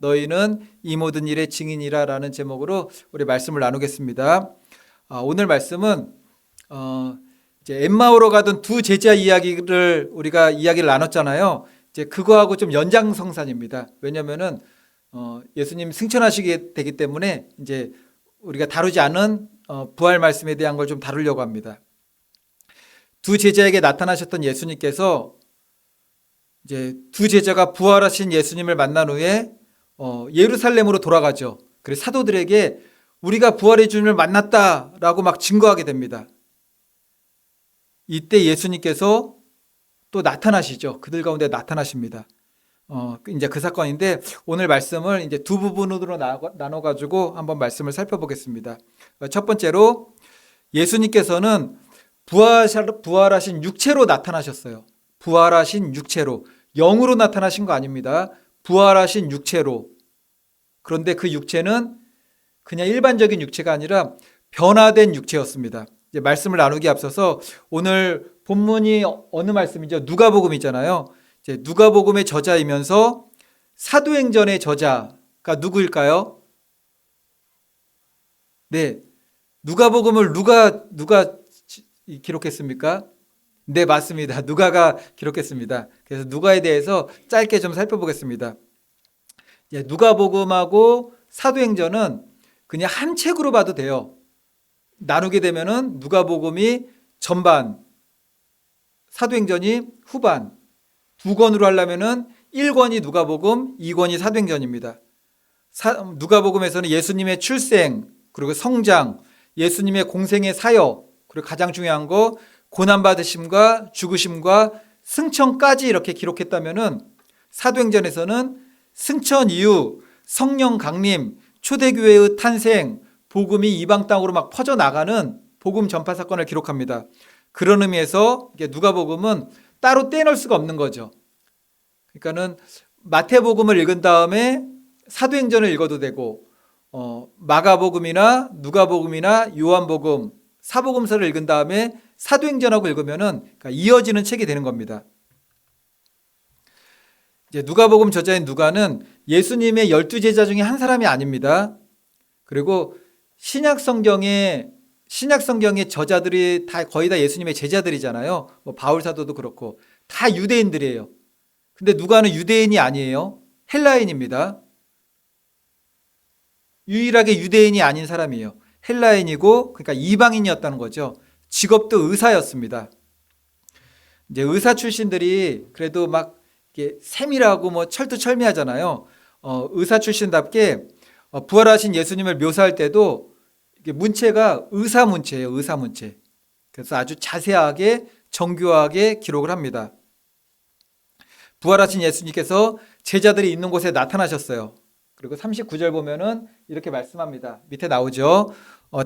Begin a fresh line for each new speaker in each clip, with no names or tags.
너희는 이 모든 일의 증인이라 라는 제목으로 우리 말씀을 나누겠습니다. 오늘 말씀은 이제 엠마오로 가던 두 제자 이야기를 우리가 이야기를 나눴잖아요. 이제 그거하고 좀 연장성산입니다. 왜냐면은 예수님 승천하시게 되기 때문에 이제 우리가 다루지 않은 부활 말씀에 대한 걸 좀 다루려고 합니다. 두 제자에게 나타나셨던 예수님께서 이제 두 제자가 부활하신 예수님을 만난 후에 예루살렘으로 돌아가죠. 그래서 사도들에게 우리가 부활의 주님을 만났다라고 막 증거하게 됩니다. 이때 예수님께서 또 나타나시죠. 그들 가운데 나타나십니다. 이제 그 사건인데 오늘 말씀을 이제 두 부분으로 나눠가지고 한번 말씀을 살펴보겠습니다. 첫 번째로 예수님께서는 부활하신 육체로 나타나셨어요. 부활하신 육체로. 영으로 나타나신 거 아닙니다. 부활하신 육체로. 그런데 그 육체는 그냥 일반적인 육체가 아니라 변화된 육체였습니다. 이제 말씀을 나누기 앞서서 오늘 본문이 어느 말씀이죠? 누가복음이잖아요. 이제 누가복음의 저자이면서 사도행전의 저자가 누구일까요? 네, 누가복음을 누가 기록했습니까? 네, 맞습니다. 누가가 기록했습니다. 그래서 누가에 대해서 짧게 좀 살펴보겠습니다. 누가복음하고 사도행전은 그냥 한 책으로 봐도 돼요. 나누게 되면은 누가복음이 전반, 사도행전이 후반. 두 권으로 하려면은 1권이 누가복음, 2권이 사도행전입니다. 누가복음에서는 예수님의 출생, 그리고 성장, 예수님의 공생의 사역, 그리고 가장 중요한 거 고난받으심과 죽으심과 승천까지 이렇게 기록했다면은 사도행전에서는 승천 이후 성령 강림, 초대교회의 탄생, 복음이 이방 땅으로 막 퍼져나가는 복음 전파 사건을 기록합니다. 그런 의미에서 누가복음은 따로 떼놓을 수가 없는 거죠. 그러니까는 마태복음을 읽은 다음에 사도행전을 읽어도 되고 마가복음이나 누가복음이나 요한복음, 사복음서를 읽은 다음에 사도행전하고 읽으면은 그러니까 이어지는 책이 되는 겁니다. 이제 누가복음 저자인 누가는 예수님의 12제자 중에 한 사람이 아닙니다. 그리고 신약 성경의 저자들이 거의 다 예수님의 제자들이잖아요. 바울 사도도 그렇고 다 유대인들이에요. 근데 누가는 유대인이 아니에요. 헬라인입니다. 유일하게 유대인이 아닌 사람이에요. 헬라인이고 그러니까 이방인이었다는 거죠. 직업도 의사였습니다. 이제 의사 출신들이 그래도 막 이게 세밀하고 철두철미하잖아요. 의사 출신답게 부활하신 예수님을 묘사할 때도 이게 문체가 의사 문체예요. 의사 문체. 그래서 아주 자세하게 정교하게 기록을 합니다. 부활하신 예수님께서 제자들이 있는 곳에 나타나셨어요. 그리고 39절 보면은 이렇게 말씀합니다. 밑에 나오죠.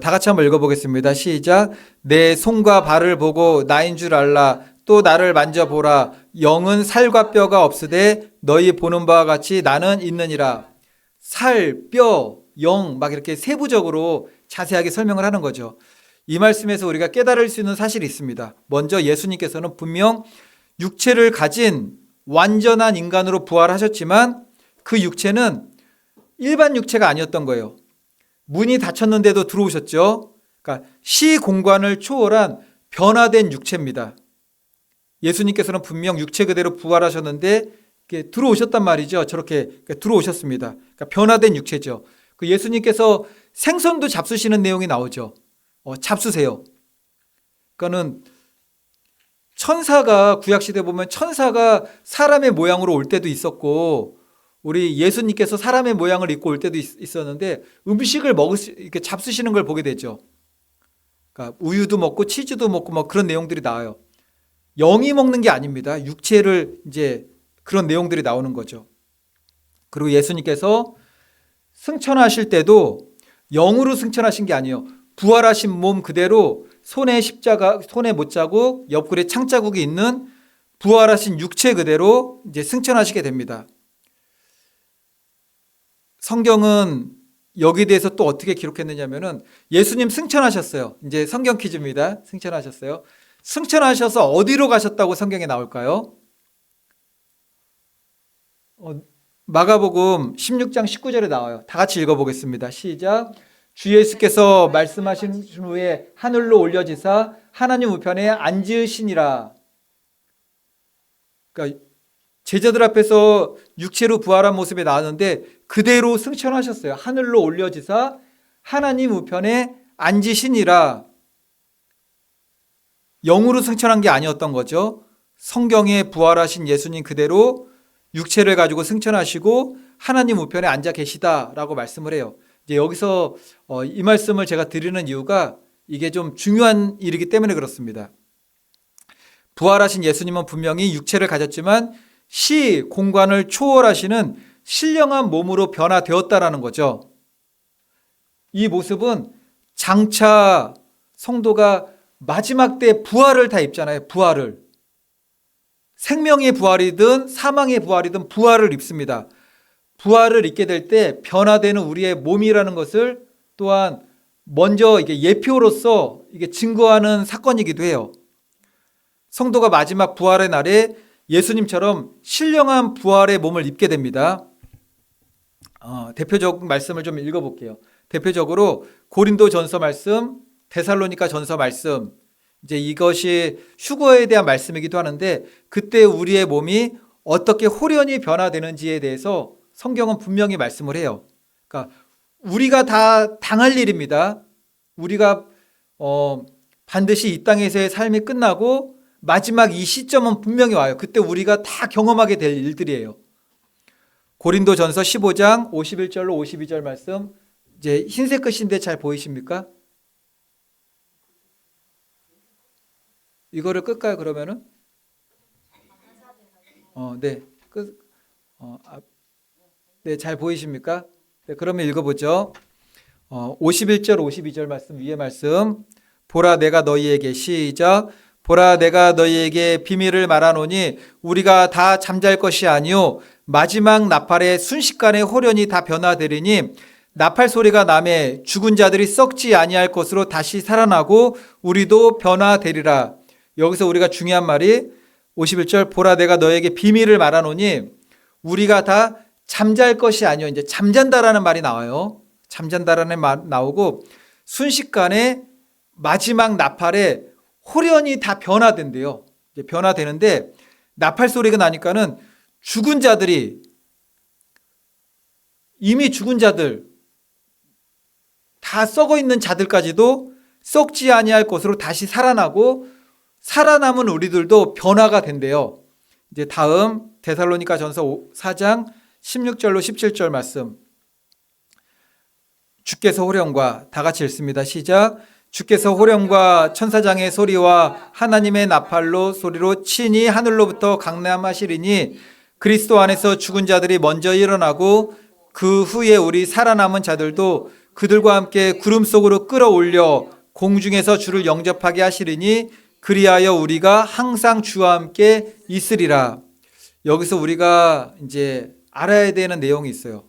다 같이 한번 읽어보겠습니다. 시작. 내 손과 발을 보고 나인 줄 알라. 또 나를 만져보라. 영은 살과 뼈가 없으되 너희 보는 바와 같이 나는 있느니라. 살, 뼈, 영 막 이렇게 세부적으로 자세하게 설명을 하는 거죠. 이 말씀에서 우리가 깨달을 수 있는 사실이 있습니다. 먼저 예수님께서는 분명 육체를 가진 완전한 인간으로 부활하셨지만 그 육체는 일반 육체가 아니었던 거예요. 문이 닫혔는데도 들어오셨죠. 그러니까 시공간을 초월한 변화된 육체입니다. 예수님께서는 분명 육체 그대로 부활하셨는데 들어오셨단 말이죠. 저렇게 들어오셨습니다. 그러니까 변화된 육체죠. 그 예수님께서 생선도 잡수시는 내용이 나오죠. 잡수세요. 그러니까는 천사가 구약시대 보면 천사가 사람의 모양으로 올 때도 있었고 우리 예수님께서 사람의 모양을 입고 올 때도 있었는데 음식을 이렇게 잡수시는 걸 보게 되죠. 그러니까 우유도 먹고 치즈도 먹고 뭐 그런 내용들이 나와요. 영이 먹는 게 아닙니다. 육체를 이제 그런 내용들이 나오는 거죠. 그리고 예수님께서 승천하실 때도 영으로 승천하신 게 아니에요. 부활하신 몸 그대로 손에 십자가, 손에 못자국, 옆구리에 창자국이 있는 부활하신 육체 그대로 이제 승천하시게 됩니다. 성경은 여기에 대해서 또 어떻게 기록했느냐면은 예수님 승천하셨어요. 이제 성경 퀴즈입니다. 승천하셨어요. 승천하셔서 어디로 가셨다고 성경에 나올까요? 마가복음 16장 19절에 나와요. 다 같이 읽어보겠습니다. 시작. 주 예수께서 말씀하신 후에 하늘로 올려지사 하나님 우편에 앉으시니라. 그러니까 제자들 앞에서 육체로 부활한 모습에 나왔는데 그대로 승천하셨어요. 하늘로 올려지사 하나님 우편에 앉으시니라. 영으로 승천한 게 아니었던 거죠. 성경에 부활하신 예수님 그대로 육체를 가지고 승천하시고 하나님 우편에 앉아 계시다라고 말씀을 해요. 이제 여기서 이 말씀을 제가 드리는 이유가 이게 좀 중요한 일이기 때문에 그렇습니다. 부활하신 예수님은 분명히 육체를 가졌지만 시 공간을 초월하시는 신령한 몸으로 변화되었다라는 거죠. 이 모습은 장차 성도가 마지막 때 부활을 다 입잖아요. 부활을. 생명의 부활이든 사망의 부활이든 부활을 입습니다. 부활을 입게 될 때 변화되는 우리의 몸이라는 것을 또한 먼저 이게 예표로서 이게 증거하는 사건이기도 해요. 성도가 마지막 부활의 날에 예수님처럼 신령한 부활의 몸을 입게 됩니다. 대표적 말씀을 좀 읽어볼게요. 대표적으로 고린도전서 말씀, 데살로니가 전서 말씀, 이제 이것이 휴거에 대한 말씀이기도 하는데 그때 우리의 몸이 어떻게 홀연히 변화되는지에 대해서 성경은 분명히 말씀을 해요. 그러니까 우리가 다 당할 일입니다. 우리가 반드시 이 땅에서의 삶이 끝나고 마지막 이 시점은 분명히 와요. 그때 우리가 다 경험하게 될 일들이에요. 고린도전서 15장 51절로 52절 말씀, 이제 흰색 글씨인데 잘 보이십니까? 이거를 끌까요, 그러면은? 네. 네, 잘 보이십니까? 네, 그러면 읽어보죠. 51절, 52절 말씀, 위에 말씀. 보라, 내가 너희에게, 시작. 보라, 내가 너희에게 비밀을 말하노니 우리가 다 잠잘 것이 아니요 마지막 나팔의 순식간에 홀연히 다 변화되리니 나팔 소리가 나매 죽은 자들이 썩지 아니할 것으로 다시 살아나고 우리도 변화되리라. 여기서 우리가 중요한 말이 51절, 보라, 내가 너에게 비밀을 말하노니 우리가 다 잠잘 것이 아니요. 이제 잠잔다라는 말이 나와요. 잠잔다라는 말 나오고 순식간에 마지막 나팔에 홀연히 다 변화된대요. 이제 변화되는데 나팔 소리가 나니까는 죽은 자들이, 이미 죽은 자들, 다 썩어 있는 자들까지도 썩지 아니할 것으로 다시 살아나고 살아남은 우리들도 변화가 된대요. 이제 다음 데살로니가 전서 4장 16절로 17절 말씀. 주께서 호령과, 다 같이 읽습니다. 시작. 주께서 호령과 천사장의 소리와 하나님의 나팔로 소리로 친히 하늘로부터 강림하시리니 그리스도 안에서 죽은 자들이 먼저 일어나고 그 후에 우리 살아남은 자들도 그들과 함께 구름 속으로 끌어올려 공중에서 주를 영접하게 하시리니 그리하여 우리가 항상 주와 함께 있으리라. 여기서 우리가 이제 알아야 되는 내용이 있어요.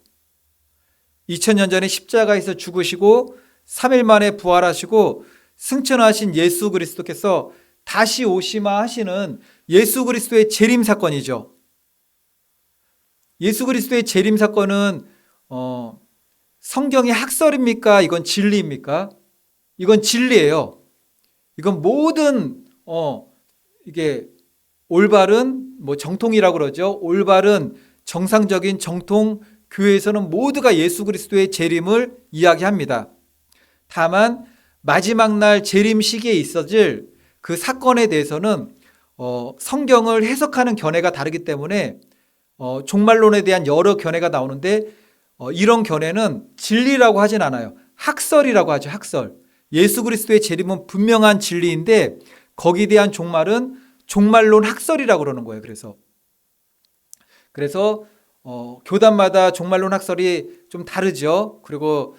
2000년 전에 십자가에서 죽으시고 3일 만에 부활하시고 승천하신 예수 그리스도께서 다시 오시마 하시는 예수 그리스도의 재림 사건이죠. 예수 그리스도의 재림 사건은 성경의 학설입니까? 이건 진리입니까? 이건 진리예요. 이건 모든 이게 올바른 정통이라고 그러죠. 올바른 정상적인 정통 교회에서는 모두가 예수 그리스도의 재림을 이야기합니다. 다만 마지막 날 재림 시기에 있어질 그 사건에 대해서는 성경을 해석하는 견해가 다르기 때문에 종말론에 대한 여러 견해가 나오는데 이런 견해는 진리라고 하진 않아요. 학설이라고 하죠. 학설. 예수 그리스도의 재림은 분명한 진리인데 거기에 대한 종말은 종말론 학설이라고 그러는 거예요. 그래서 교단마다 종말론 학설이 좀 다르죠. 그리고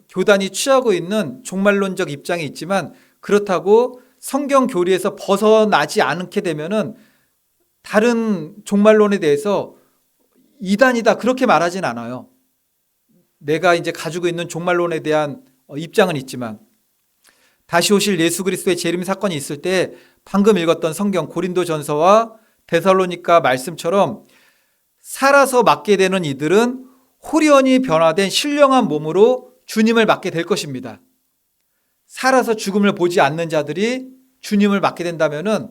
교단이 취하고 있는 종말론적 입장이 있지만 그렇다고 성경 교리에서 벗어나지 않게 되면은 다른 종말론에 대해서 이단이다 그렇게 말하진 않아요. 내가 이제 가지고 있는 종말론에 대한 입장은 있지만 다시 오실 예수 그리스도의 재림 사건이 있을 때 방금 읽었던 성경 고린도전서와 데살로니가 말씀처럼 살아서 맞게 되는 이들은 홀연히 변화된 신령한 몸으로 주님을 맞게 될 것입니다. 살아서 죽음을 보지 않는 자들이 주님을 맞게 된다면은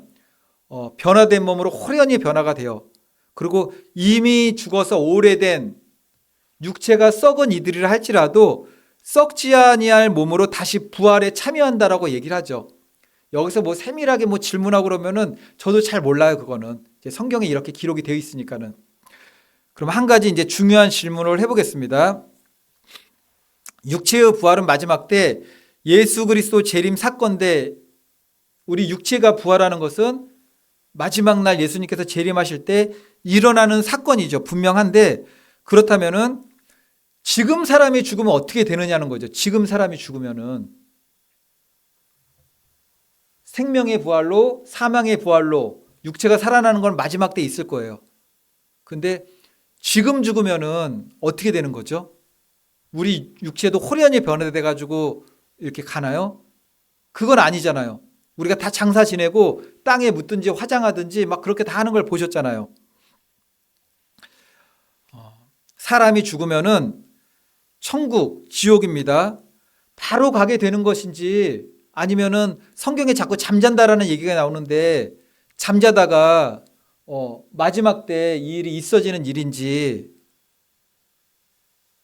변화된 몸으로 홀연히 변화가 돼요. 그리고 이미 죽어서 오래된 육체가 썩은 이들이라 할지라도 썩지 아니할 몸으로 다시 부활에 참여한다라고 얘기를 하죠. 여기서 뭐 세밀하게 뭐 질문하고 그러면은 저도 잘 몰라요. 그거는 이제 성경에 이렇게 기록이 되어 있으니까는. 그럼 한 가지 이제 중요한 질문을 해보겠습니다. 육체의 부활은 마지막 때 예수 그리스도 재림 사건인데 우리 육체가 부활하는 것은 마지막 날 예수님께서 재림하실 때 일어나는 사건이죠. 분명한데 그렇다면은 지금 사람이 죽으면 어떻게 되느냐는 거죠. 지금 사람이 죽으면은 생명의 부활로 사망의 부활로 육체가 살아나는 건 마지막 때 있을 거예요. 근데 지금 죽으면은 어떻게 되는 거죠? 우리 육체도 홀연히 변화돼 가지고 이렇게 가나요? 그건 아니잖아요. 우리가 다 장사 지내고 땅에 묻든지 화장하든지 막 그렇게 다 하는 걸 보셨잖아요. 사람이 죽으면은 천국, 지옥입니다. 바로 가게 되는 것인지 아니면은 성경에 자꾸 잠잔다라는 얘기가 나오는데 잠자다가 마지막 때 이 일이 있어지는 일인지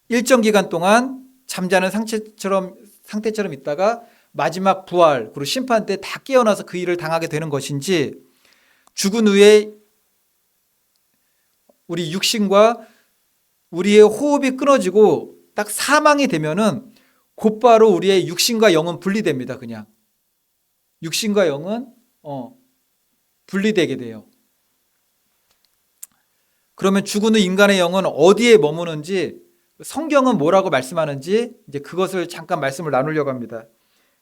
일정 기간 동안 잠자는 상태처럼 있다가 마지막 부활 그리고 심판 때 다 깨어나서 그 일을 당하게 되는 것인지 죽은 후에 우리 육신과 우리의 호흡이 끊어지고 딱 사망이 되면은 곧바로 우리의 육신과 영은 분리됩니다. 그냥 육신과 영은 분리되게 돼요. 그러면 죽은 후 인간의 영은 어디에 머무는지 성경은 뭐라고 말씀하는지 이제 그것을 잠깐 말씀을 나누려고 합니다.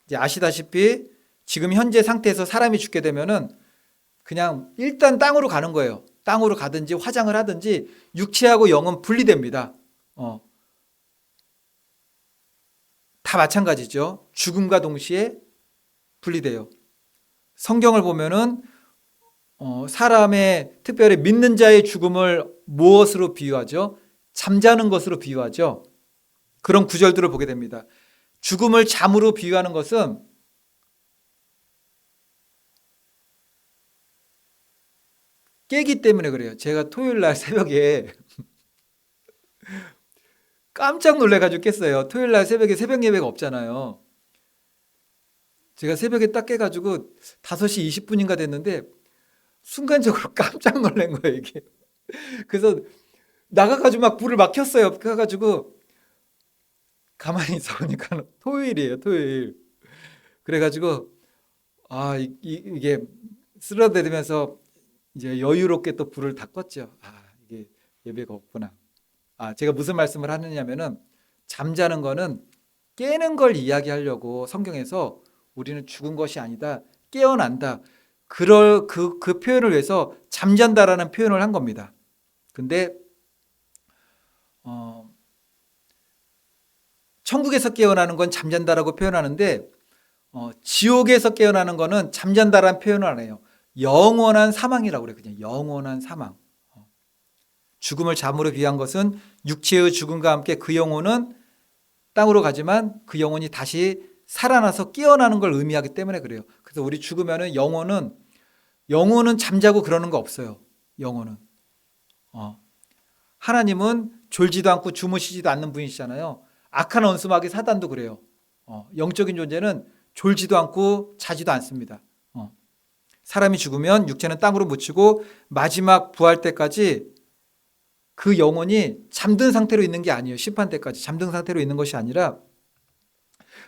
이제 아시다시피 지금 현재 상태에서 사람이 죽게 되면은 그냥 일단 땅으로 가는 거예요. 땅으로 가든지 화장을 하든지 육체하고 영은 분리됩니다. 다 마찬가지죠. 죽음과 동시에 분리돼요. 성경을 보면은 사람의 특별히 믿는 자의 죽음을 무엇으로 비유하죠? 잠자는 것으로 비유하죠. 그런 구절들을 보게 됩니다. 죽음을 잠으로 비유하는 것은 깨기 때문에 그래요. 제가 토요일 날 새벽에 깜짝 놀래가지고 깼어요. 토요일 날 새벽에 새벽 예배가 없잖아요. 제가 새벽에 딱 깨가지고 5시 20분인가 됐는데 순간적으로 깜짝 놀란 거예요, 이게. 그래서 나가가지고 막 불을 막 켰어요. 그래가지고 가만히 있어 보니까 토요일이에요, 토요일. 그래가지고 이게 쓰러대면서 이제 여유롭게 또 불을 다 껐죠. 이게 예배가 없구나. 제가 무슨 말씀을 하느냐면은 잠자는 거는 깨는 걸 이야기하려고 성경에서 우리는 죽은 것이 아니다. 깨어난다. 그 표현을 위해서 잠잔다라는 표현을 한 겁니다. 근데 천국에서 깨어나는 건 잠잔다라고 표현하는데 지옥에서 깨어나는 거는 잠잔다라는 표현을 안 해요. 영원한 사망이라고 그래요. 그냥 영원한 사망. 죽음을 잠으로 비유한 것은 육체의 죽음과 함께 그 영혼은 땅으로 가지만 그 영혼이 다시 살아나서 깨어나는 걸 의미하기 때문에 그래요. 그래서 우리 죽으면은 영혼은 잠자고 그러는 거 없어요. 영혼은. 하나님은 졸지도 않고 주무시지도 않는 분이시잖아요. 악한 원수마귀 사단도 그래요. 영적인 존재는 졸지도 않고 자지도 않습니다. 사람이 죽으면 육체는 땅으로 묻히고 마지막 부활 때까지 그 영혼이 잠든 상태로 있는 게 아니에요. 심판 때까지 잠든 상태로 있는 것이 아니라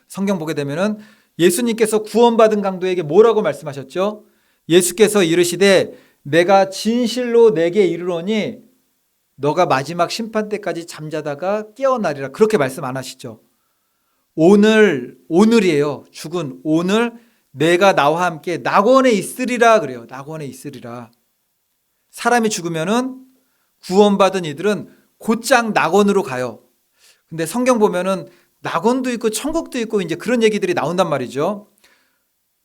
성경 보게 되면은 예수님께서 구원받은 강도에게 뭐라고 말씀하셨죠? 예수께서 이르시되 내가 진실로 내게 이르노니 너가 마지막 심판 때까지 잠자다가 깨어나리라. 그렇게 말씀 안 하시죠? 오늘이에요. 죽은 오늘 내가 나와 함께 낙원에 있으리라 그래요. 낙원에 있으리라. 사람이 죽으면은 구원받은 이들은 곧장 낙원으로 가요. 근데 성경 보면은 낙원도 있고 천국도 있고 이제 그런 얘기들이 나온단 말이죠.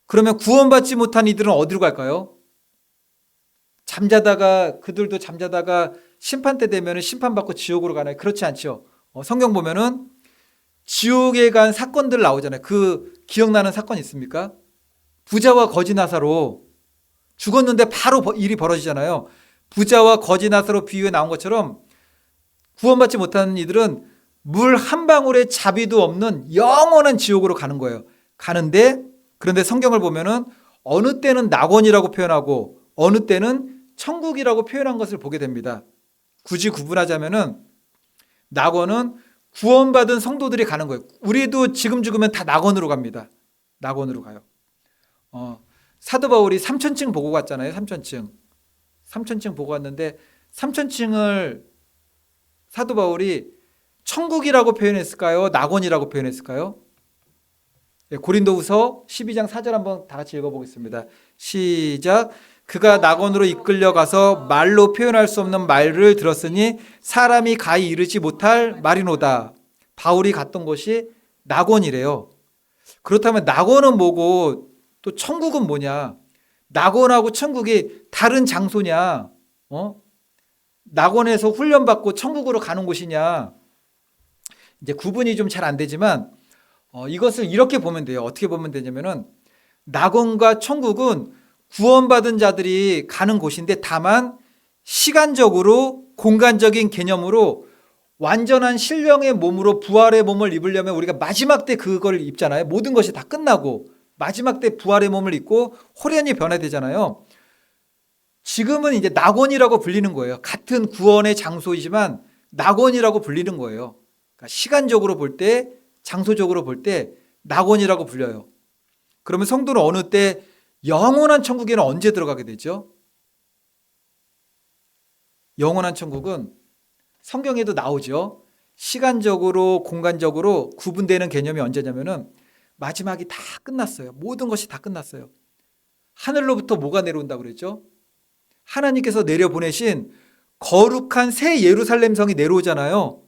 그러면 구원받지 못한 이들은 어디로 갈까요? 그들도 잠자다가 심판 때 되면 심판받고 지옥으로 가나요? 그렇지 않죠. 성경 보면은 지옥에 간 사건들 나오잖아요. 그 기억나는 사건 있습니까? 부자와 거지 나사로 죽었는데 바로 일이 벌어지잖아요. 부자와 거지 나사로 비유에 나온 것처럼 구원받지 못하는 이들은 물 한 방울의 자비도 없는 영원한 지옥으로 가는 거예요. 그런데 성경을 보면은 어느 때는 낙원이라고 표현하고 어느 때는 천국이라고 표현한 것을 보게 됩니다. 굳이 구분하자면은 낙원은 구원받은 성도들이 가는 거예요. 우리도 지금 죽으면 다 낙원으로 갑니다. 낙원으로 가요. 사도 바울이 3천층 보고 갔잖아요. 3천층 보고 갔는데 3천층을 사도 바울이 천국이라고 표현했을까요? 낙원이라고 표현했을까요? 고린도후서 12장 4절 한번 다 같이 읽어보겠습니다. 시작. 그가 낙원으로 이끌려가서 말로 표현할 수 없는 말을 들었으니 사람이 가히 이르지 못할 말이노다. 바울이 갔던 곳이 낙원이래요. 그렇다면 낙원은 뭐고 또 천국은 뭐냐? 낙원하고 천국이 다른 장소냐? 낙원에서 훈련받고 천국으로 가는 곳이냐? 이제 구분이 좀 잘 안 되지만 이것을 이렇게 보면 돼요. 어떻게 보면 되냐면은 낙원과 천국은 구원받은 자들이 가는 곳인데 다만 시간적으로 공간적인 개념으로 완전한 신령의 몸으로 부활의 몸을 입으려면 우리가 마지막 때 그걸 입잖아요. 모든 것이 다 끝나고 마지막 때 부활의 몸을 입고 호련히 변화되잖아요. 지금은 이제 낙원이라고 불리는 거예요. 같은 구원의 장소이지만 낙원이라고 불리는 거예요. 그러니까 시간적으로 볼 때, 장소적으로 볼 때 낙원이라고 불려요. 그러면 성도는 어느 때 영원한 천국에는 언제 들어가게 되죠? 영원한 천국은 성경에도 나오죠. 시간적으로 공간적으로 구분되는 개념이 언제냐면은 마지막이 다 끝났어요. 모든 것이 다 끝났어요. 하늘로부터 뭐가 내려온다고 그랬죠? 하나님께서 내려보내신 거룩한 새 예루살렘 성이 내려오잖아요.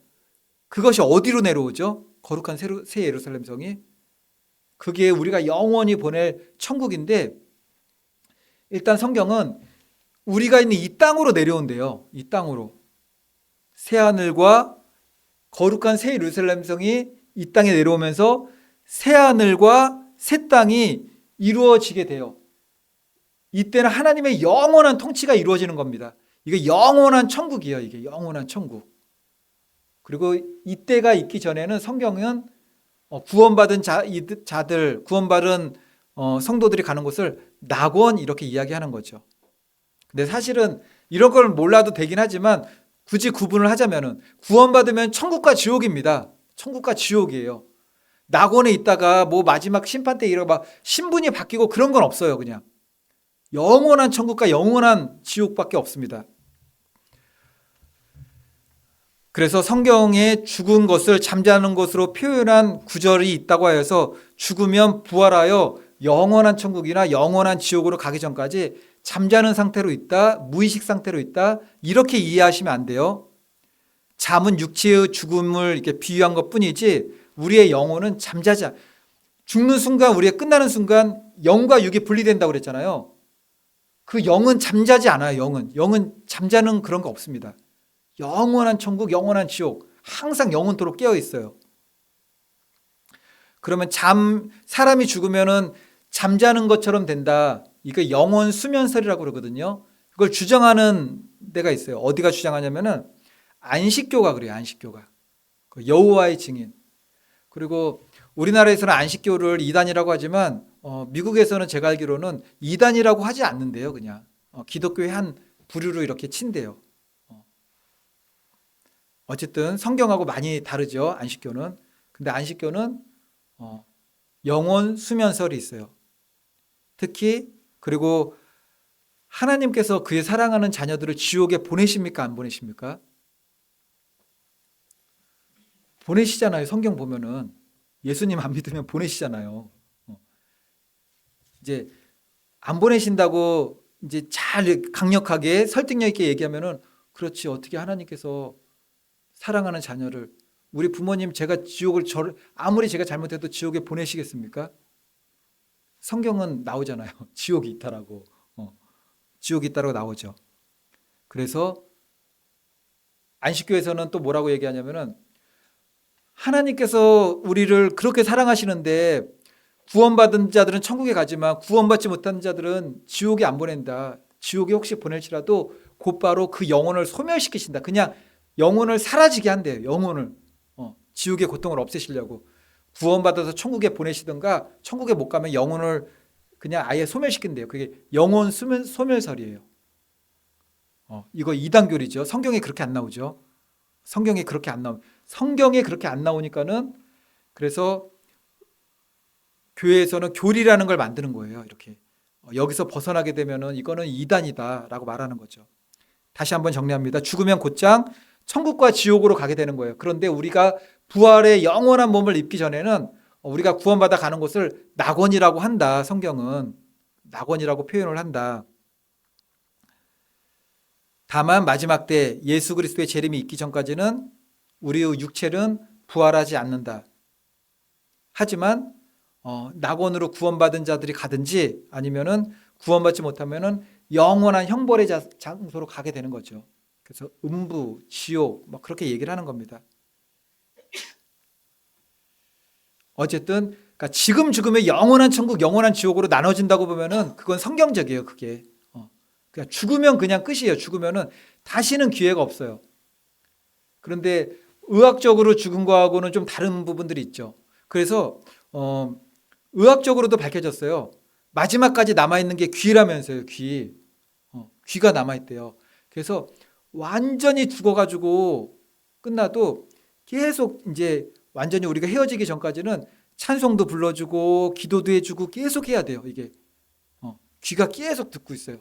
그것이 어디로 내려오죠? 거룩한 새 예루살렘 성이? 그게 우리가 영원히 보낼 천국인데 일단 성경은 우리가 있는 이 땅으로 내려온대요. 이 땅으로. 새하늘과 거룩한 새 예루살렘 성이 이 땅에 내려오면서 새하늘과 새 땅이 이루어지게 돼요. 이때는 하나님의 영원한 통치가 이루어지는 겁니다. 이게 영원한 천국이에요. 이게 영원한 천국. 그리고 이때가 있기 전에는 성경은 구원받은 자들, 구원받은 성도들이 가는 곳을 낙원 이렇게 이야기하는 거죠. 근데 사실은 이런 걸 몰라도 되긴 하지만 굳이 구분을 하자면은 구원받으면 천국과 지옥입니다. 천국과 지옥이에요. 낙원에 있다가 뭐 마지막 심판 때 이런 막 신분이 바뀌고 그런 건 없어요. 그냥 영원한 천국과 영원한 지옥밖에 없습니다. 그래서 성경에 죽은 것을 잠자는 것으로 표현한 구절이 있다고 하여서 죽으면 부활하여 영원한 천국이나 영원한 지옥으로 가기 전까지 잠자는 상태로 있다, 무의식 상태로 있다, 이렇게 이해하시면 안 돼요. 잠은 육체의 죽음을 이렇게 비유한 것 뿐이지 우리의 영혼은 잠자지 않아요. 죽는 순간, 우리가 끝나는 순간 영과 육이 분리된다고 그랬잖아요. 그 영은 잠자지 않아요. 영은 잠자는 그런 거 없습니다. 영원한 천국, 영원한 지옥, 항상 영원토록 깨어 있어요. 그러면 사람이 죽으면은 잠자는 것처럼 된다. 이거 영원 수면설이라고 그러거든요. 그걸 주장하는 데가 있어요. 어디가 주장하냐면은 안식교가 그래요. 안식교가. 여호와의 증인. 그리고 우리나라에서는 안식교를 이단이라고 하지만 미국에서는 제가 알기로는 이단이라고 하지 않는데요. 그냥 기독교의 한 부류로 이렇게 친대요. 어쨌든 성경하고 많이 다르죠. 안식교는. 근데 안식교는 영원 수면설이 있어요. 특히 그리고 하나님께서 그의 사랑하는 자녀들을 지옥에 보내십니까? 안 보내십니까? 보내시잖아요. 성경 보면은 예수님 안 믿으면 보내시잖아요. 이제 안 보내신다고 이제 잘 강력하게 설득력 있게 얘기하면은 그렇지, 어떻게 하나님께서 사랑하는 자녀를, 우리 부모님 제가 아무리 제가 잘못해도 지옥에 보내시겠습니까? 성경은 나오잖아요. 지옥이 있다라고. 지옥이 있다라고 나오죠. 그래서 안식교에서는 또 뭐라고 얘기하냐면은 하나님께서 우리를 그렇게 사랑하시는데 구원받은 자들은 천국에 가지만 구원받지 못한 자들은 지옥에 안 보낸다. 지옥에 혹시 보낼지라도 곧바로 그 영혼을 소멸시키신다. 그냥 영혼을 사라지게 한대요. 영혼을. 지옥의 고통을 없애시려고. 구원받아서 천국에 보내시든가 천국에 못 가면 영혼을 그냥 아예 소멸시킨대요. 그게 영혼 소멸설이에요. 이거 이단교리죠. 성경에 그렇게 안 나오죠. 성경에 그렇게 안 나오니까는 그래서 교회에서는 교리라는 걸 만드는 거예요. 이렇게 여기서 벗어나게 되면은 이거는 이단이다라고 말하는 거죠. 다시 한번 정리합니다. 죽으면 곧장 천국과 지옥으로 가게 되는 거예요. 그런데 우리가 부활의 영원한 몸을 입기 전에는 우리가 구원받아 가는 곳을 낙원이라고 한다. 성경은 낙원이라고 표현을 한다. 다만 마지막 때 예수 그리스도의 재림이 있기 전까지는 우리의 육체는 부활하지 않는다. 하지만 낙원으로 구원받은 자들이 가든지 아니면은 구원받지 못하면은 영원한 형벌의 장소로 가게 되는 거죠. 그래서 음부, 지옥 뭐 그렇게 얘기를 하는 겁니다. 어쨌든 그러니까 지금 죽으면 영원한 천국, 영원한 지옥으로 나눠진다고 보면은 그건 성경적이에요. 그게 그냥 죽으면 그냥 끝이에요. 죽으면은 다시는 기회가 없어요. 그런데 의학적으로 죽은 거하고는 좀 다른 부분들이 있죠. 그래서 의학적으로도 밝혀졌어요. 마지막까지 남아있는 게 귀라면서요. 귀가 남아있대요. 그래서 완전히 죽어가지고 끝나도 계속 이제 완전히 우리가 헤어지기 전까지는 찬송도 불러주고 기도도 해주고 계속 해야 돼요. 이게 귀가 계속 듣고 있어요.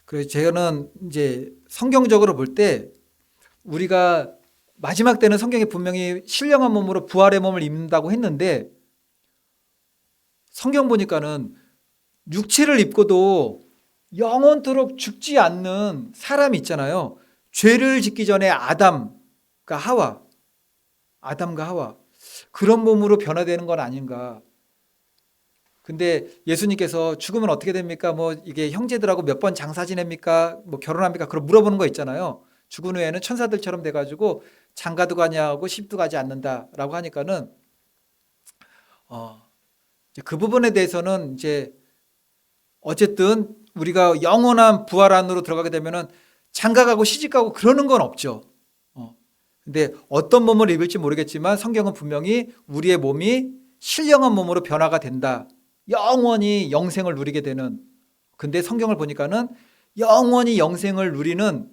그래서 저는 이제 성경적으로 볼 때 우리가 마지막 때는 성경에 분명히 신령한 몸으로 부활의 몸을 입는다고 했는데 성경 보니까는 육체를 입고도 영원토록 죽지 않는 사람이 있잖아요. 죄를 짓기 전에 아담과 하와 그런 몸으로 변화되는 건 아닌가. 근데 예수님께서 죽으면 어떻게 됩니까? 뭐 이게 형제들하고 몇 번 장사 지냅니까? 뭐 결혼합니까? 그런 물어보는 거 있잖아요. 죽은 후에는 천사들처럼 돼가지고 장가도 가냐고 시집도 가지 않는다라고 하니까는 이제 그 부분에 대해서는 이제 어쨌든 우리가 영원한 부활 안으로 들어가게 되면은 장가 가고 시집 가고 그러는 건 없죠. 근데 어떤 몸을 입을지 모르겠지만 성경은 분명히 우리의 몸이 신령한 몸으로 변화가 된다. 영원히 영생을 누리게 되는. 근데 성경을 보니까는 영원히 영생을 누리는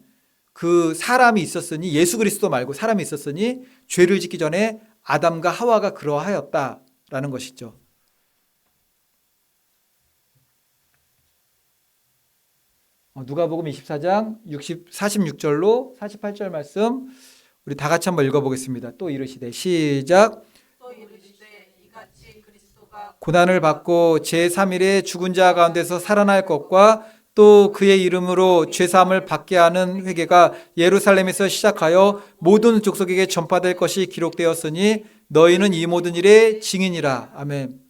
그 사람이 있었으니 예수 그리스도 말고 사람이 있었으니 죄를 짓기 전에 아담과 하와가 그러하였다라는 것이죠. 누가복음 24장 46절로 48절 말씀 우리 다 같이 한번 읽어보겠습니다. 또 이르시되 시작.
또 이르시되 이같이 그리스도가
고난을 받고 제3일에 죽은 자 가운데서 살아날 것과 또 그의 이름으로 죄사함을 받게 하는 회개가 예루살렘에서 시작하여 모든 족속에게 전파될 것이 기록되었으니 너희는 이 모든 일의 증인이라. 아멘.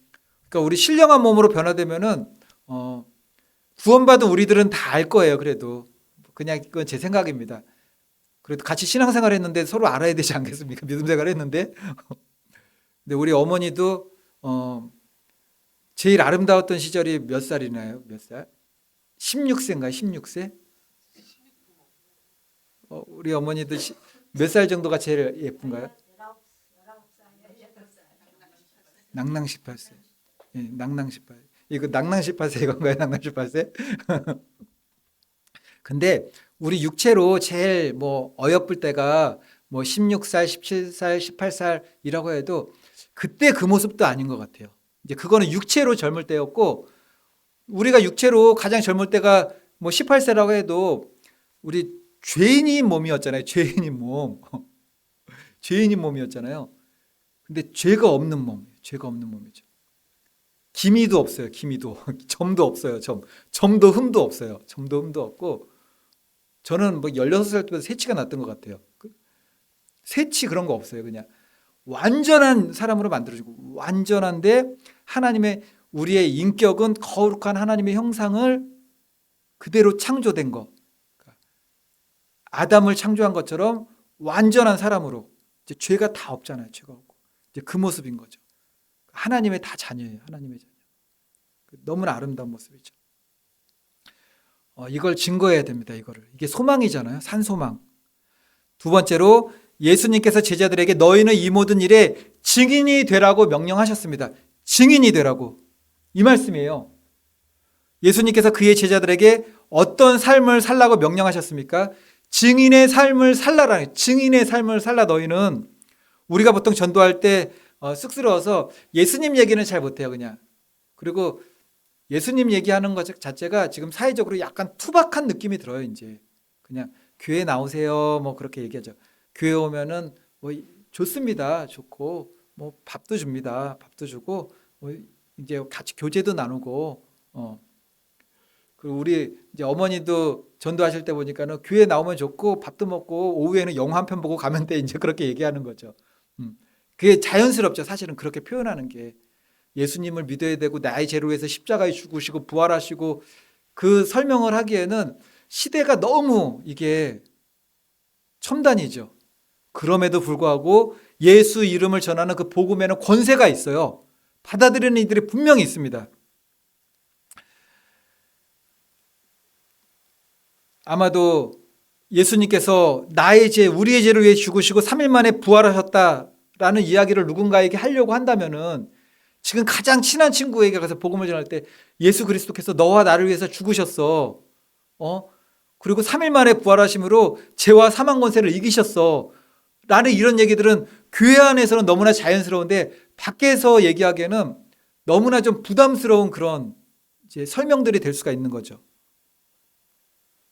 그러니까 우리 신령한 몸으로 변화되면은 구원받은 우리들은 다 알 거예요. 그래도 그냥 그건 제 생각입니다. 그래도 같이 신앙생활 했는데 서로 알아야 되지 않겠습니까? 믿음생활 했는데. 근데 우리 어머니도 제일 아름다웠던 시절이 몇 살이나요? 몇 살? 16세인가요? 16세? 우리 어머니도 몇 살 정도가 제일 예쁜가요? 낭낭 18세. 예, 낭낭 18세. 이거 낭낭 18세 이건가요? 낭낭 18세? 근데 우리 육체로 제일 뭐 어여쁠 때가 뭐 16살, 17살, 18살이라고 해도 그때 그 모습도 아닌 것 같아요. 이제 그거는 육체로 젊을 때였고 우리가 육체로 가장 젊을 때가 뭐 18세라고 해도 우리 죄인인 몸이었잖아요. 죄인인 몸. 죄인인 몸이었잖아요. 근데 죄가 없는 몸이에요. 죄가 없는 몸이죠. 기미도 없어요. 기미도. 점도 없어요. 점도 흠도 없어요. 점도 흠도 없고 저는 뭐 16살 때부터 새치가 났던 것 같아요. 새치 그런 거 없어요. 그냥 완전한 사람으로 만들어지고 완전한데 하나님의 우리의 인격은 거룩한 하나님의 형상을 그대로 창조된 것. 아담을 창조한 것처럼 완전한 사람으로 이제 죄가 다 없잖아요. 죄가 없고 이제 그 모습인 거죠. 하나님의 다 자녀예요. 하나님의 자녀. 너무나 아름다운 모습이죠. 이걸 증거해야 됩니다. 이게 소망이잖아요. 산소망. 두 번째로 예수님께서 제자들에게 너희는 이 모든 일에 증인이 되라고 명령하셨습니다. 증인이 되라고. 이 말씀이에요. 예수님께서 그의 제자들에게 어떤 삶을 살라고 명령하셨습니까? 증인의 삶을 살라라. 증인의 삶을 살라. 너희는 우리가 보통 전도할 때 쑥스러워서 예수님 얘기는 잘 못해요. 그냥. 그리고 예수님 얘기하는 것 자체가 지금 사회적으로 약간 투박한 느낌이 들어요. 이제 그냥 교회 나오세요. 뭐 그렇게 얘기하죠. 교회 오면은 뭐 좋습니다. 좋고 뭐 밥도 줍니다. 밥도 주고 뭐 이제 같이 교제도 나누고 그리고 우리 이제 어머니도 전도하실 때 보니까는 교회 나오면 좋고 밥도 먹고 오후에는 영화 한 편 보고 가면 돼. 이제 그렇게 얘기하는 거죠. 그게 자연스럽죠. 사실은 그렇게 표현하는 게. 예수님을 믿어야 되고 나의 죄를 위해서 십자가에 죽으시고 부활하시고 그 설명을 하기에는 시대가 너무 이게 첨단이죠. 그럼에도 불구하고 예수 이름을 전하는 그 복음에는 권세가 있어요. 받아들이는 이들이 분명히 있습니다. 아마도 예수님께서 나의 죄, 우리의 죄를 위해 죽으시고 3일 만에 부활하셨다라는 이야기를 누군가에게 하려고 한다면은 지금 가장 친한 친구에게 가서 복음을 전할 때 예수 그리스도께서 너와 나를 위해서 죽으셨어. 그리고 3일 만에 부활하심으로 죄와 사망 권세를 이기셨어. 라는 이런 얘기들은 교회 안에서는 너무나 자연스러운데 밖에서 얘기하기에는 너무나 좀 부담스러운 그런 이제 설명들이 될 수가 있는 거죠.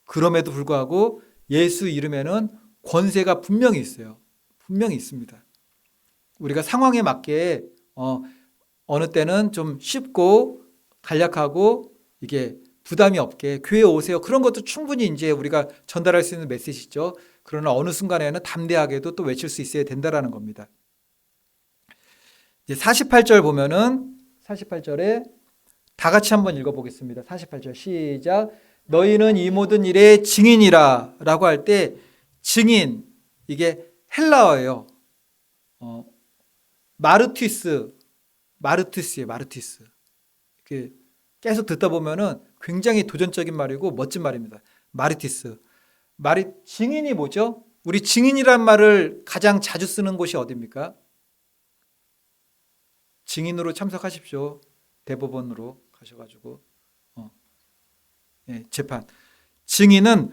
그럼에도 불구하고 예수 이름에는 권세가 분명히 있어요. 분명히 있습니다. 우리가 상황에 맞게 어느 때는 좀 쉽고 간략하고 이게 부담이 없게 교회에 오세요. 그런 것도 충분히 이제 우리가 전달할 수 있는 메시지죠. 그러나 어느 순간에는 담대하게도 또 외칠 수 있어야 된다라는 겁니다. 이제 48절 보면은 48절에 다 같이 한번 읽어보겠습니다. 48절 시작. 너희는 이 모든 일의 증인이라 라고 할 때 증인 이게 헬라어예요. 마르티스예요. 마르티스. 계속 듣다 보면은 굉장히 도전적인 말이고 멋진 말입니다. 마르티스. 증인이 뭐죠? 우리 증인이란 말을 가장 자주 쓰는 곳이 어디입니까? 증인으로 참석하십시오. 대법원으로 가셔가지고 재판. 증인은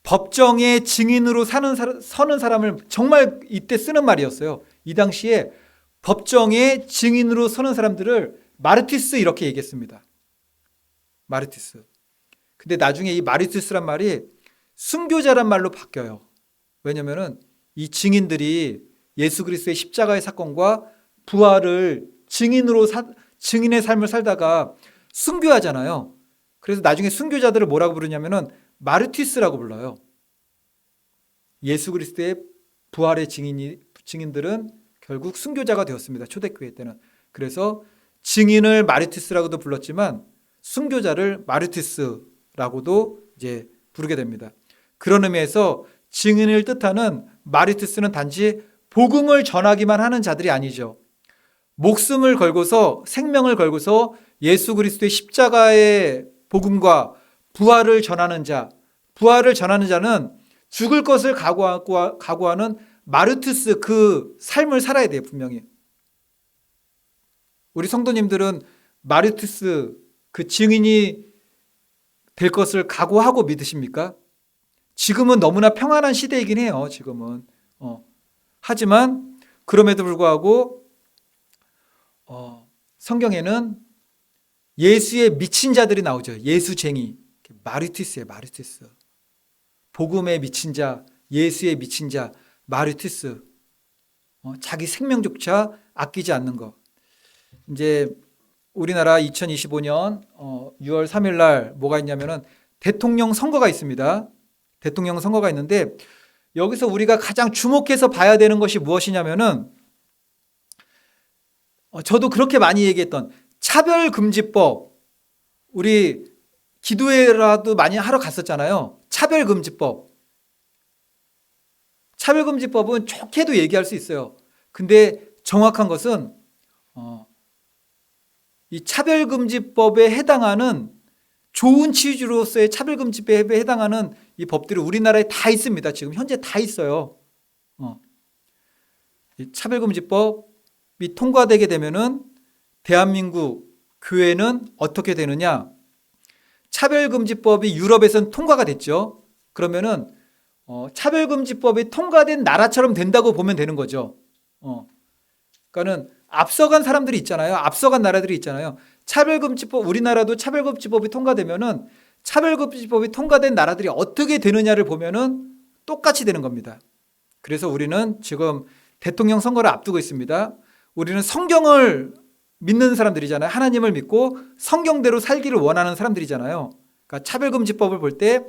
법정의 증인으로 서는 사람을 정말 이때 쓰는 말이었어요. 이 당시에 법정의 증인으로 서는 사람들을 마르티스 이렇게 얘기했습니다. 마르티스. 근데 나중에 이 마르티스란 말이 순교자란 말로 바뀌어요. 왜냐면은 이 증인들이 예수 그리스도의 십자가의 사건과 부활을 증인의 삶을 살다가 순교하잖아요. 그래서 나중에 순교자들을 뭐라고 부르냐면은 마르티스라고 불러요. 예수 그리스도의 부활의 증인들은 결국 순교자가 되었습니다. 초대교회 때는. 그래서 증인을 마르티스라고도 불렀지만 순교자를 마르티스라고도 이제 부르게 됩니다. 그런 의미에서 증인을 뜻하는 마르티스는 단지 복음을 전하기만 하는 자들이 아니죠. 목숨을 걸고서 생명을 걸고서 예수 그리스도의 십자가의 복음과 부활을 전하는 자, 부활을 전하는 자는 죽을 것을 각오하는 마르티스 그 삶을 살아야 돼요. 분명히. 우리 성도님들은 마르티스 그 증인이 될 것을 각오하고 믿으십니까? 지금은 너무나 평안한 시대이긴 해요. 지금은. 하지만 그럼에도 불구하고 성경에는 예수의 미친 자들이 나오죠. 예수쟁이. 마르티스예요. 마르티스. 복음에 미친 자, 예수에 미친 자, 마르티스. 자기 생명조차 아끼지 않는 것. 이제 우리나라 2025년 6월 3일 날 뭐가 있냐면은 대통령 선거가 있습니다. 대통령 선거가 있는데 여기서 우리가 가장 주목해서 봐야 되는 것이 무엇이냐면은 저도 그렇게 많이 얘기했던 차별금지법, 우리 기도회라도 많이 하러 갔었잖아요. 차별금지법. 차별금지법은 좋게도 얘기할 수 있어요. 근데 정확한 것은 이 차별금지법에 해당하는, 좋은 취지로서의 차별금지법에 해당하는 이 법들이 우리나라에 다 있습니다. 지금 현재 다 있어요. 이 차별금지법이 통과되게 되면은 대한민국 교회는 어떻게 되느냐? 차별금지법이 유럽에서는 통과가 됐죠. 그러면은 차별금지법이 통과된 나라처럼 된다고 보면 되는 거죠. 그러니까는 앞서간 사람들이 있잖아요. 앞서간 나라들이 있잖아요. 차별금지법, 우리나라도 차별금지법이 통과되면은 차별금지법이 통과된 나라들이 어떻게 되느냐를 보면은 똑같이 되는 겁니다. 그래서 우리는 지금 대통령 선거를 앞두고 있습니다. 우리는 성경을 믿는 사람들이잖아요. 하나님을 믿고 성경대로 살기를 원하는 사람들이잖아요. 그러니까 차별금지법을 볼 때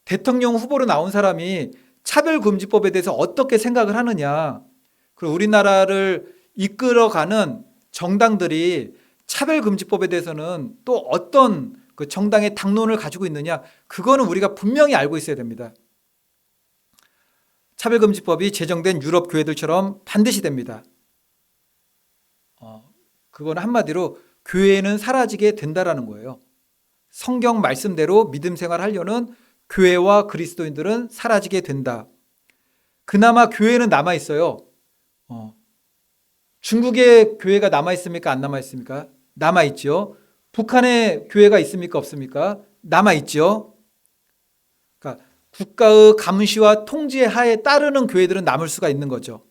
대통령 후보로 나온 사람이 차별금지법에 대해서 어떻게 생각을 하느냐, 그리고 우리나라를 이끌어가는 정당들이 차별금지법에 대해서는 또 어떤 그 정당의 당론을 가지고 있느냐, 그거는 우리가 분명히 알고 있어야 됩니다. 차별금지법이 제정된 유럽 교회들처럼 반드시 됩니다. 그건 한마디로 교회는 사라지게 된다라는 거예요. 성경 말씀대로 믿음 생활하려는 교회와 그리스도인들은 사라지게 된다. 그나마 교회는 남아 있어요. 중국의 교회가 남아 있습니까? 안 남아 있습니까? 남아 있죠. 북한의 교회가 있습니까? 없습니까? 남아 있죠. 그러니까 국가의 감시와 통제 하에 따르는 교회들은 남을 수가 있는 거죠.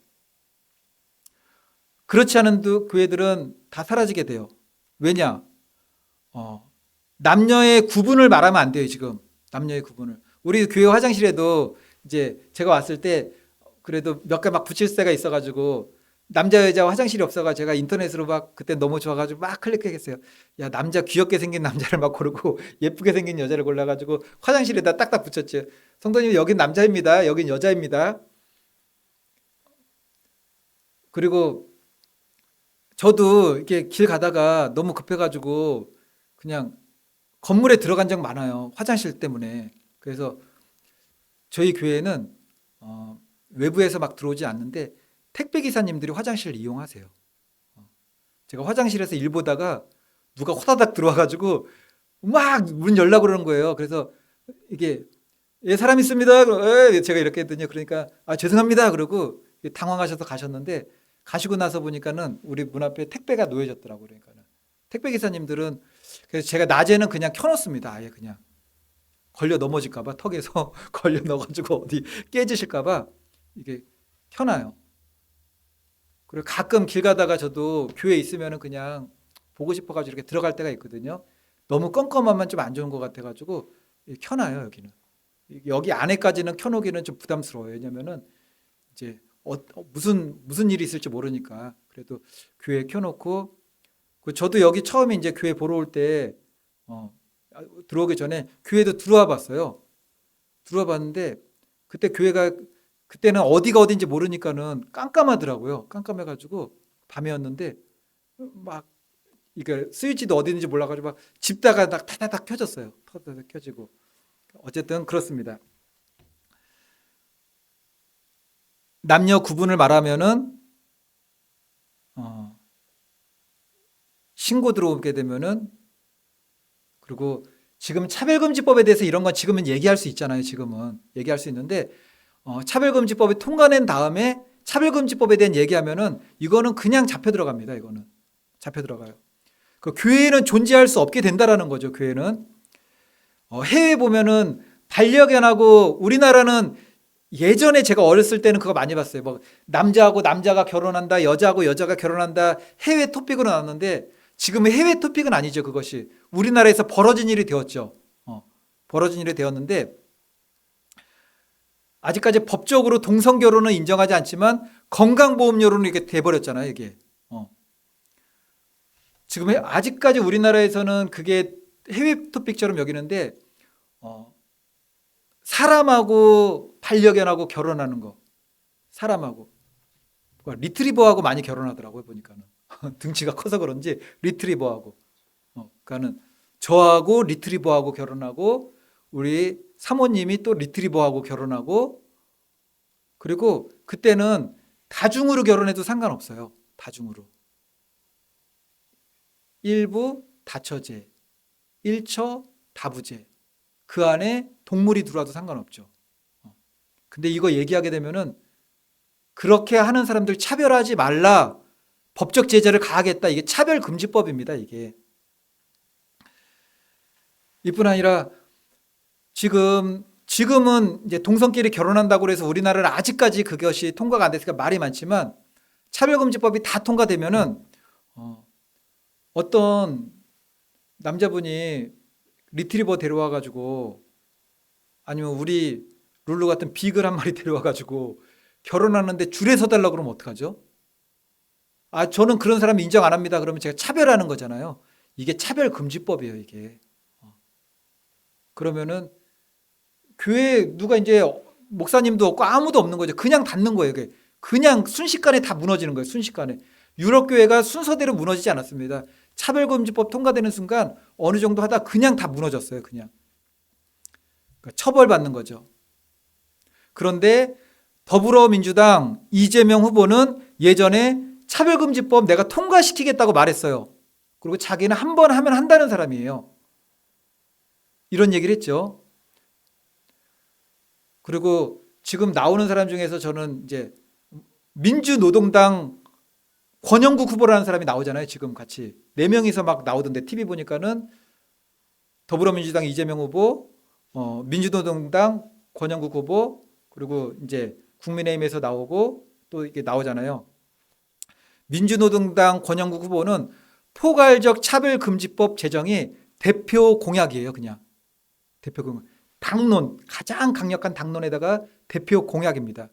그렇지 않은 교회들은 다 사라지게 돼요. 왜냐? 남녀의 구분을 말하면 안 돼요, 지금. 남녀의 구분을. 우리 교회 화장실에도 이제 제가 왔을 때 그래도 몇 개 막 붙일 때가 있어가지고 남자 여자 화장실이 없어가 제가 인터넷으로 막 그때 너무 좋아가지고 막 클릭했어요. 야, 남자 귀엽게 생긴 남자를 막 고르고 예쁘게 생긴 여자를 골라가지고 화장실에다 딱딱 붙였죠. 성도님, 여긴 남자입니다. 여긴 여자입니다. 그리고 저도 이렇게 길 가다가 너무 급해가지고 그냥 건물에 들어간 적 많아요. 화장실 때문에. 그래서 저희 교회는 외부에서 막 들어오지 않는데 택배 기사님들이 화장실을 이용하세요. 제가 화장실에서 일 보다가 누가 호다닥 들어와가지고 막 문 열라고 그러는 거예요. 그래서 이게 예, 사람 있습니다. 제가 이렇게 했더니 그러니까 죄송합니다. 그러고 당황하셔서 가셨는데 가시고 나서 보니까는 우리 문 앞에 택배가 놓여졌더라고요. 그러니까는 택배 기사님들은, 그래서 제가 낮에는 그냥 켜놓습니다. 아예 그냥 걸려 넘어질까봐 턱에서 걸려 넣어가지고 어디 깨지실까봐 이게 켜놔요. 그리고 가끔 길 가다가 저도 교회에 있으면은 그냥 보고 싶어가지고 이렇게 들어갈 때가 있거든요. 너무 껌껌하면 좀 안 좋은 것 같아가지고 켜놔요. 여기는 여기 안에까지는 켜놓기는 좀 부담스러워요. 왜냐면은 이제 무슨 일이 있을지 모르니까. 그래도 교회에 켜놓고, 저도 여기 처음에 이제 교회 보러 올 때 들어오기 전에 교회도 들어와 봤어요. 들어와 봤는데 그때 교회가 그때는 어디가 어딘지 모르니까는 깜깜하더라고요. 깜깜해가지고 밤이었는데 막 이게 스위치도 어디 있는지 몰라가지고 막 집다가 딱 타다닥 켜졌어요. 타다닥 켜지고. 어쨌든 그렇습니다. 남녀 구분을 말하면은 신고 들어오게 되면은, 그리고 지금 차별금지법에 대해서 이런 건 지금은 얘기할 수 있잖아요. 지금은 얘기할 수 있는데 차별금지법이 통과된 다음에 차별금지법에 대한 얘기하면은 이거는 그냥 잡혀 들어갑니다. 이거는 잡혀 들어가요. 그 교회는 존재할 수 없게 된다라는 거죠. 교회는 해외 보면은 반려견하고, 우리나라는 예전에 제가 어렸을 때는 그거 많이 봤어요. 뭐 남자하고 남자가 결혼한다, 여자하고 여자가 결혼한다, 해외 토픽으로 나왔는데 지금은 해외 토픽은 아니죠. 그것이 우리나라에서 벌어진 일이 되었죠. 벌어진 일이 되었는데 아직까지 법적으로 동성 결혼은 인정하지 않지만 건강보험료로는 이렇게 돼버렸잖아요. 이게 지금 아직까지 우리나라에서는 그게 해외 토픽처럼 여기는데 사람하고 반려견하고 결혼하는 거, 사람하고 리트리버하고 많이 결혼하더라고요. 보니까는 등치가 커서 그런지 리트리버하고 그러니까는 저하고 리트리버하고 결혼하고 우리 사모님이 또 리트리버하고 결혼하고 그리고 그때는 다중으로 결혼해도 상관없어요. 다중으로. 일부 다처제, 일처 다부제. 그 안에 동물이 들어와도 상관없죠. 근데 이거 얘기하게 되면은 그렇게 하는 사람들 차별하지 말라. 법적 제재를 가하겠다. 이게 차별금지법입니다. 이게. 이뿐 아니라 지금은 이제 동성끼리 결혼한다고 해서 우리나라는 아직까지 그것이 통과가 안 됐으니까 말이 많지만 차별금지법이 다 통과되면은 어떤 남자분이 리트리버 데려와 가지고 아니면 우리 룰루 같은 비글 한 마리 데려와 가지고 결혼하는데 줄에 서달라고 그러면 어떡하죠? 아, 저는 그런 사람 인정 안 합니다. 그러면 제가 차별하는 거잖아요. 이게 차별금지법이에요, 이게. 그러면은 교회 누가 이제 목사님도 없고 아무도 없는 거죠. 그냥 닫는 거예요. 이게 그냥 순식간에 다 무너지는 거예요. 순식간에. 유럽 교회가 순서대로 무너지지 않았습니다. 차별금지법 통과되는 순간 어느 정도 하다 그냥 다 무너졌어요. 그냥. 그러니까 처벌받는 거죠. 그런데 더불어민주당 이재명 후보는 예전에 차별금지법 내가 통과시키겠다고 말했어요. 그리고 자기는 한 번 하면 한다는 사람이에요. 이런 얘기를 했죠. 그리고 지금 나오는 사람 중에서 저는 이제 민주노동당 권영국 후보라는 사람이 나오잖아요. 지금 같이 4명이서 막 나오던데 TV 보니까는 더불어민주당 이재명 후보, 민주노동당 권영국 후보, 그리고 이제 국민의힘에서 나오고 또 이게 나오잖아요. 민주노동당 권영국 후보는 포괄적 차별금지법 제정이 대표 공약이에요. 그냥 대표 공약. 당론, 가장 강력한 당론에다가 대표 공약입니다.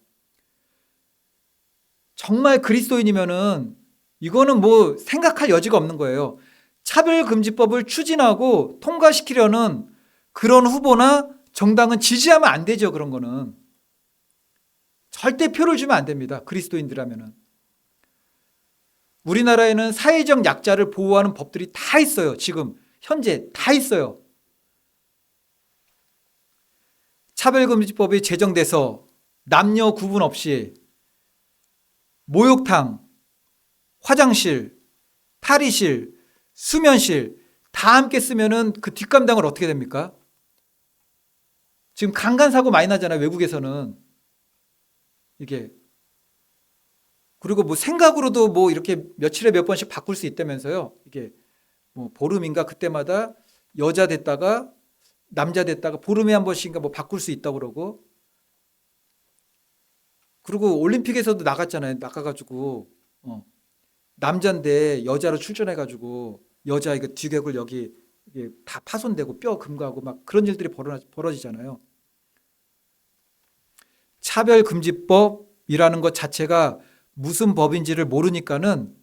정말 그리스도인이면은 이거는 뭐 생각할 여지가 없는 거예요. 차별금지법을 추진하고 통과시키려는 그런 후보나 정당은 지지하면 안 되죠. 그런 거는. 절대 표를 주면 안 됩니다. 그리스도인들하면은. 우리나라에는 사회적 약자를 보호하는 법들이 다 있어요. 지금 현재 다 있어요. 차별금지법이 제정돼서 남녀 구분 없이 목욕탕, 화장실, 탈의실, 수면실 다 함께 쓰면은 그 뒷감당을 어떻게 됩니까? 지금 강간사고 많이 나잖아요. 외국에서는. 이게. 그리고 뭐 생각으로도 뭐 이렇게 며칠에 몇 번씩 바꿀 수 있다면서요. 이게 뭐 보름인가 그때마다 여자 됐다가 남자 됐다가 보름에 한 번씩인가 뭐 바꿀 수 있다고 그러고. 그리고 올림픽에서도 나갔잖아요. 나가가지고 남자인데 여자로 출전해가지고 여자 이거 뒤개골 여기 이게 다 파손되고 뼈 금가고 막 그런 일들이 벌어지잖아요. 차별금지법이라는 것 자체가 무슨 법인지를 모르니까는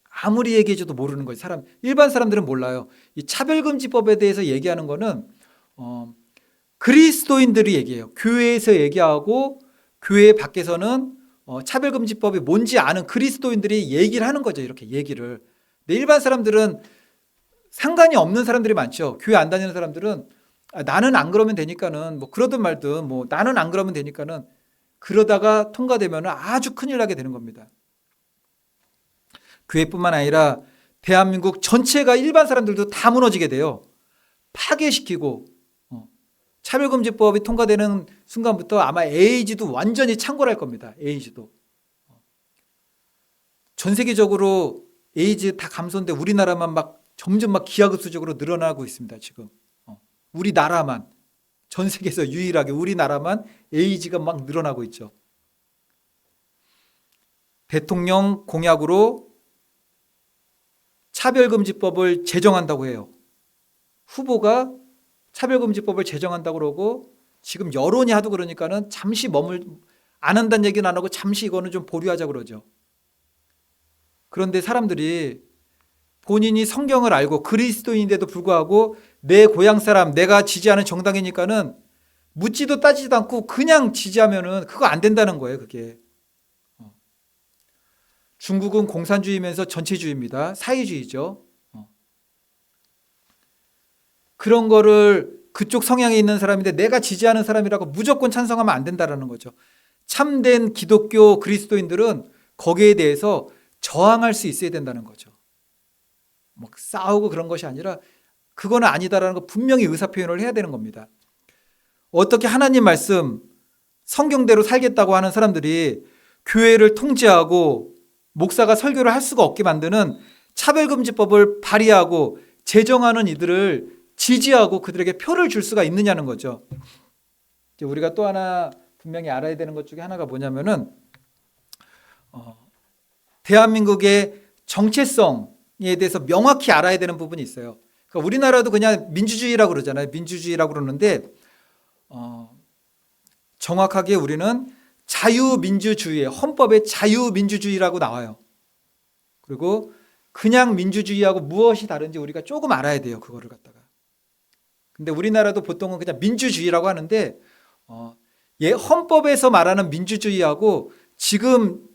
아무리 얘기해줘도 모르는 거예요. 일반 사람들은 몰라요. 이 차별금지법에 대해서 얘기하는 거는 그리스도인들이 얘기해요. 교회에서 얘기하고 교회 밖에서는 차별금지법이 뭔지 아는 그리스도인들이 얘기를 하는 거죠. 이렇게 얘기를. 근데 일반 사람들은 상관이 없는 사람들이 많죠. 교회 안 다니는 사람들은 나는 안 그러면 되니까는 뭐 그러든 말든 뭐 나는 안 그러면 되니까는 그러다가 통과되면 아주 큰일 나게 되는 겁니다. 교회뿐만 아니라 대한민국 전체가 일반 사람들도 다 무너지게 돼요. 파괴시키고 차별금지법이 통과되는 순간부터 아마 에이즈도 완전히 창궐할 겁니다. 에이즈도. 전 세계적으로 에이즈 다 감소인데 우리나라만 막 점점 막 기하급수적으로 늘어나고 있습니다. 지금. 우리나라만. 전 세계에서 유일하게 우리나라만 에이즈가 막 늘어나고 있죠. 대통령 공약으로 차별금지법을 제정한다고 해요. 후보가 차별금지법을 제정한다고 그러고 지금 여론이 하도 그러니까는 잠시 안 한다는 얘기는 안 하고 잠시 이거는 좀 보류하자 그러죠. 그런데 사람들이 본인이 성경을 알고 그리스도인인데도 불구하고 내 고향 사람, 내가 지지하는 정당이니까는 묻지도 따지지도 않고 그냥 지지하면은 그거 안 된다는 거예요, 그게. 중국은 공산주의면서 전체주의입니다. 사회주의죠. 그런 거를 그쪽 성향에 있는 사람인데 내가 지지하는 사람이라고 무조건 찬성하면 안 된다라는 거죠. 참된 기독교 그리스도인들은 거기에 대해서 저항할 수 있어야 된다는 거죠. 막 싸우고 그런 것이 아니라 그거는 아니다라는 거 분명히 의사표현을 해야 되는 겁니다. 어떻게 하나님 말씀 성경대로 살겠다고 하는 사람들이 교회를 통제하고 목사가 설교를 할 수가 없게 만드는 차별금지법을 발의하고 제정하는 이들을 지지하고 그들에게 표를 줄 수가 있느냐는 거죠. 이제 우리가 또 하나 분명히 알아야 되는 것 중에 하나가 뭐냐면은 대한민국의 정체성에 대해서 명확히 알아야 되는 부분이 있어요. 그러니까 우리나라도 그냥 민주주의라고 그러잖아요. 민주주의라고 그러는데 정확하게 우리는 자유민주주의, 헌법에 자유민주주의라고 나와요. 그리고 그냥 민주주의하고 무엇이 다른지 우리가 조금 알아야 돼요. 그거를 갖다가. 근데 우리나라도 보통은 그냥 민주주의라고 하는데 헌법에서 말하는 민주주의하고 지금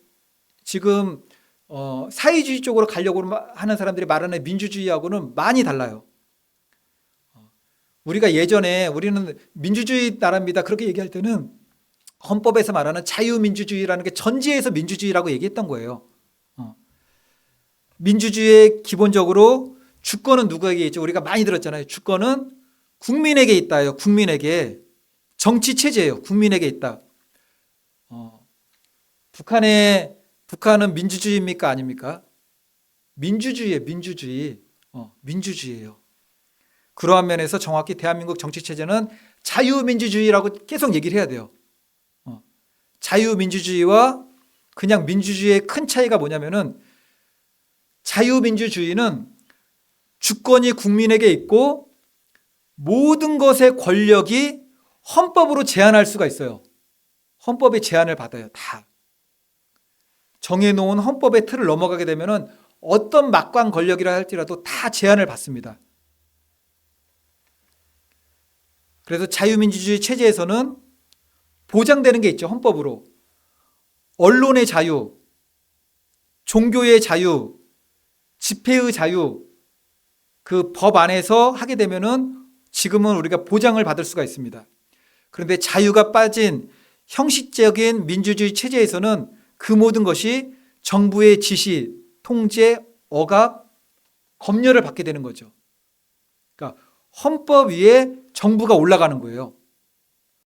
사회주의 쪽으로 가려고 하는 사람들이 말하는 민주주의하고는 많이 달라요. 우리가 예전에 우리는 민주주의 나라입니다. 그렇게 얘기할 때는 헌법에서 말하는 자유민주주의라는 게 전제에서 민주주의라고 얘기했던 거예요. 민주주의의 기본적으로 주권은 누구에게 있죠? 우리가 많이 들었잖아요. 주권은 국민에게 있다요. 국민에게. 정치 체제예요. 국민에게 있다. 북한은 민주주의입니까? 아닙니까? 민주주의예요. 민주주의예요. 그러한 면에서 정확히 대한민국 정치 체제는 자유민주주의라고 계속 얘기를 해야 돼요. 자유민주주의와 그냥 민주주의의 큰 차이가 뭐냐면은 자유민주주의는 주권이 국민에게 있고 모든 것의 권력이 헌법으로 제한할 수가 있어요. 헌법의 제한을 받아요. 다. 정해놓은 헌법의 틀을 넘어가게 되면은 어떤 막강 권력이라 할지라도 다 제한을 받습니다. 그래서 자유민주주의 체제에서는 보장되는 게 있죠. 헌법으로. 언론의 자유, 종교의 자유, 집회의 자유, 그 법 안에서 하게 되면은 지금은 우리가 보장을 받을 수가 있습니다. 그런데 자유가 빠진 형식적인 민주주의 체제에서는 그 모든 것이 정부의 지시, 통제, 억압, 검열을 받게 되는 거죠. 그러니까 헌법 위에 정부가 올라가는 거예요.